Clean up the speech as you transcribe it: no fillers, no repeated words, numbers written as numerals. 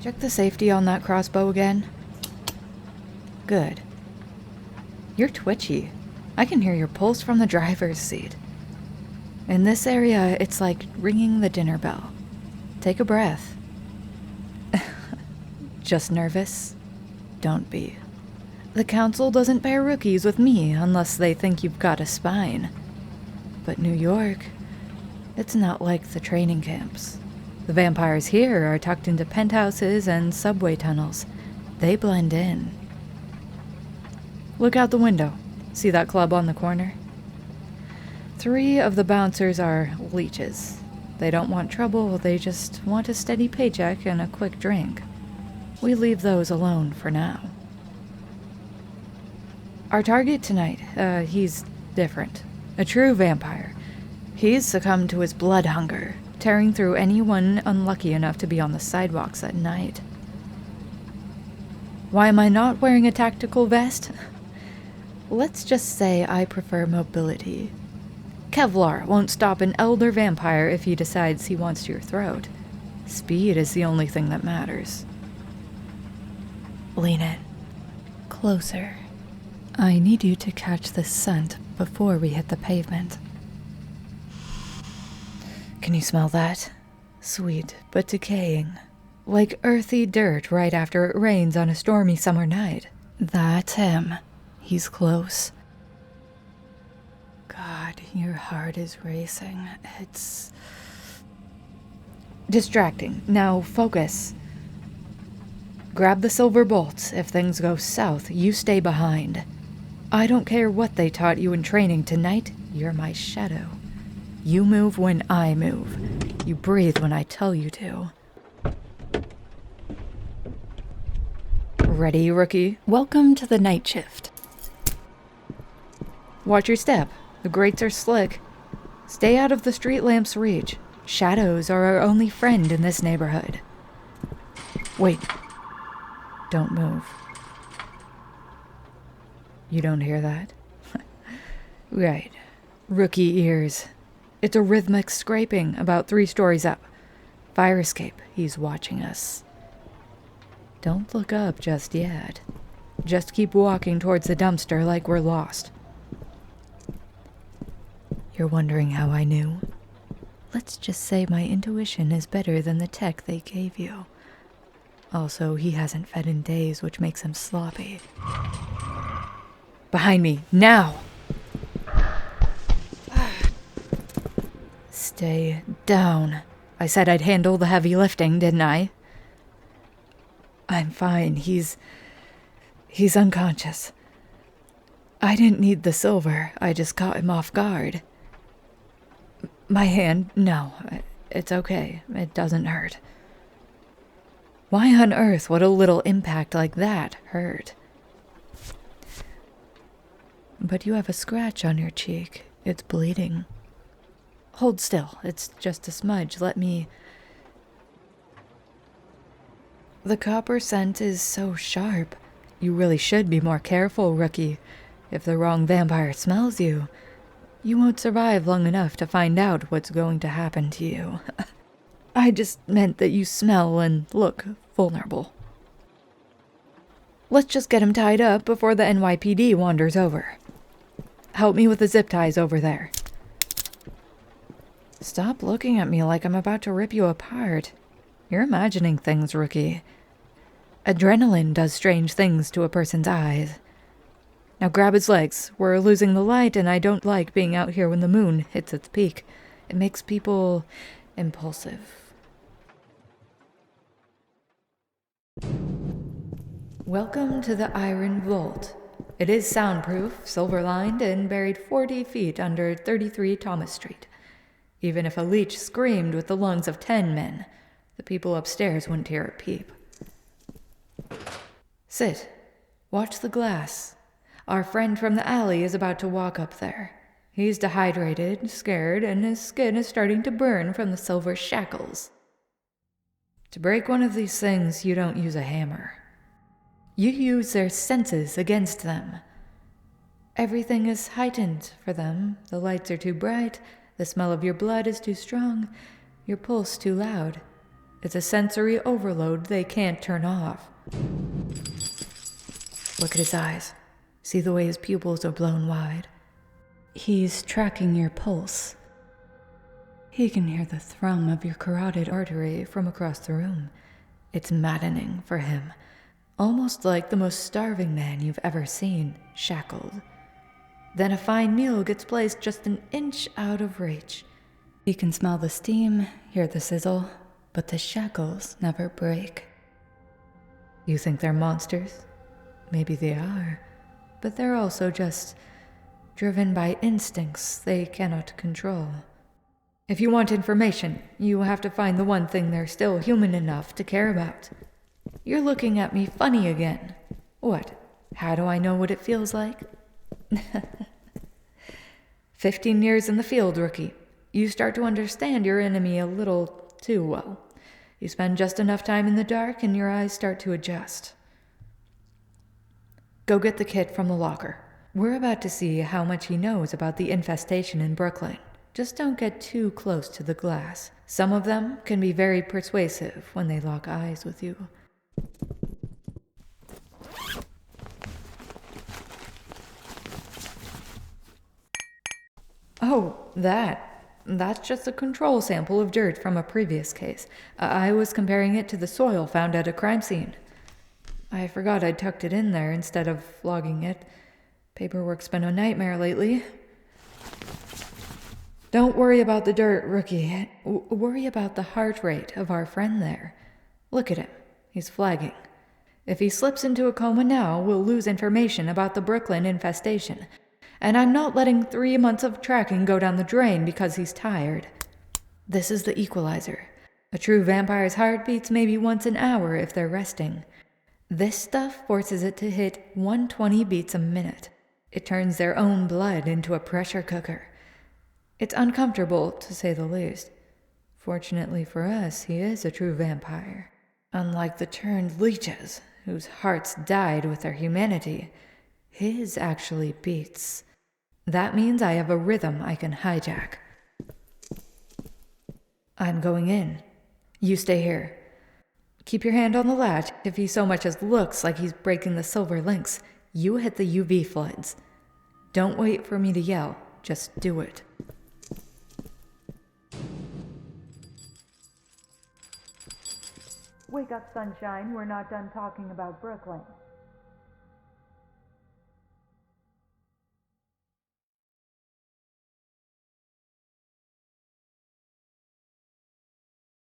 Check the safety on that crossbow again. Good. You're twitchy. I can hear your pulse from the driver's seat. In this area, it's like ringing the dinner bell. Take a breath. Just nervous? Don't be. The council doesn't pair rookies with me unless they think you've got a spine. But New York, it's not like the training camps. The vampires here are tucked into penthouses and subway tunnels. They blend in. Look out the window. See that club on the corner? 3 of the bouncers are leeches. They don't want trouble, they just want a steady paycheck and a quick drink. We leave those alone for now. Our target tonight, he's different. A true vampire. He's succumbed to his blood hunger, tearing through anyone unlucky enough to be on the sidewalks at night. Why am I not wearing a tactical vest? Let's just say I prefer mobility. Kevlar won't stop an elder vampire if he decides he wants your throat. Speed is the only thing that matters. Lean in. Closer. I need you to catch the scent before we hit the pavement. Can you smell that? Sweet, but decaying. Like earthy dirt right after it rains on a stormy summer night. That's him. He's close. God, your heart is racing. It's distracting. Now focus. Grab the silver bolts. If things go south, you stay behind. I don't care what they taught you in training tonight. You're my shadow. You move when I move. You breathe when I tell you to. Ready, rookie? Welcome to the night shift. Watch your step. The grates are slick. Stay out of the street lamp's reach. Shadows are our only friend in this neighborhood. Wait. Don't move. You don't hear that? Right. Rookie ears. It's a rhythmic scraping about 3 stories up. Fire escape. He's watching us. Don't look up just yet. Just keep walking towards the dumpster like we're lost. You're wondering how I knew? Let's just say my intuition is better than the tech they gave you. Also, he hasn't fed in days, which makes him sloppy. Behind me, now! Stay down. I said I'd handle the heavy lifting, didn't I? I'm fine. He's unconscious. I didn't need the silver. I just caught him off guard. My hand, no. It's okay. It doesn't hurt. Why on earth would a little impact like that hurt? But you have a scratch on your cheek. It's bleeding. Hold still. It's just a smudge. Let me... The copper scent is so sharp. You really should be more careful, rookie. If the wrong vampire smells you, you won't survive long enough to find out what's going to happen to you. I just meant that you smell and look vulnerable. Let's just get him tied up before the NYPD wanders over. Help me with the zip ties over there. Stop looking at me like I'm about to rip you apart. You're imagining things, rookie. Adrenaline does strange things to a person's eyes. Now grab his legs. We're losing the light, and I don't like being out here when the moon hits its peak. It makes people impulsive. Welcome to the Iron Vault. It is soundproof, silver-lined, and buried 40 feet under 33 Thomas Street. Even if a leech screamed with the lungs of 10 men, the people upstairs wouldn't hear a peep. Sit. Watch the glass. Our friend from the alley is about to walk up there. He's dehydrated, scared, and his skin is starting to burn from the silver shackles. To break one of these things, you don't use a hammer. You use their senses against them. Everything is heightened for them. The lights are too bright, the smell of your blood is too strong, your pulse too loud. It's a sensory overload they can't turn off. Look at his eyes. See the way his pupils are blown wide? He's tracking your pulse. He can hear the thrum of your carotid artery from across the room. It's maddening for him, almost like the most starving man you've ever seen, shackled. Then a fine meal gets placed just an inch out of reach. He can smell the steam, hear the sizzle, but the shackles never break. You think they're monsters? Maybe they are, but they're also just driven by instincts they cannot control. If you want information, you have to find the one thing they're still human enough to care about. You're looking at me funny again. What? How do I know what it feels like? 15 years in the field, rookie. You start to understand your enemy a little too well. You spend just enough time in the dark and your eyes start to adjust. Go get the kit from the locker. We're about to see how much he knows about the infestation in Brooklyn. Just don't get too close to the glass. Some of them can be very persuasive when they lock eyes with you. Oh, that's just a control sample of dirt from a previous case. I was comparing it to the soil found at a crime scene. I forgot I'd tucked it in there instead of logging it. Paperwork's been a nightmare lately. Don't worry about the dirt, rookie. Worry about the heart rate of our friend there. Look at him. He's flagging. If he slips into a coma now, we'll lose information about the Brooklyn infestation. And I'm not letting 3 months of tracking go down the drain because he's tired. This is the equalizer. A true vampire's heart beats maybe once an hour if they're resting. This stuff forces it to hit 120 beats a minute. It turns their own blood into a pressure cooker. It's uncomfortable, to say the least. Fortunately for us, he is a true vampire. Unlike the turned leeches, whose hearts died with their humanity, his actually beats. That means I have a rhythm I can hijack. I'm going in. You stay here. Keep your hand on the latch. If he so much as looks like he's breaking the silver links, you hit the UV floods. Don't wait for me to yell. Just do it. Wake up, sunshine. We're not done talking about Brooklyn.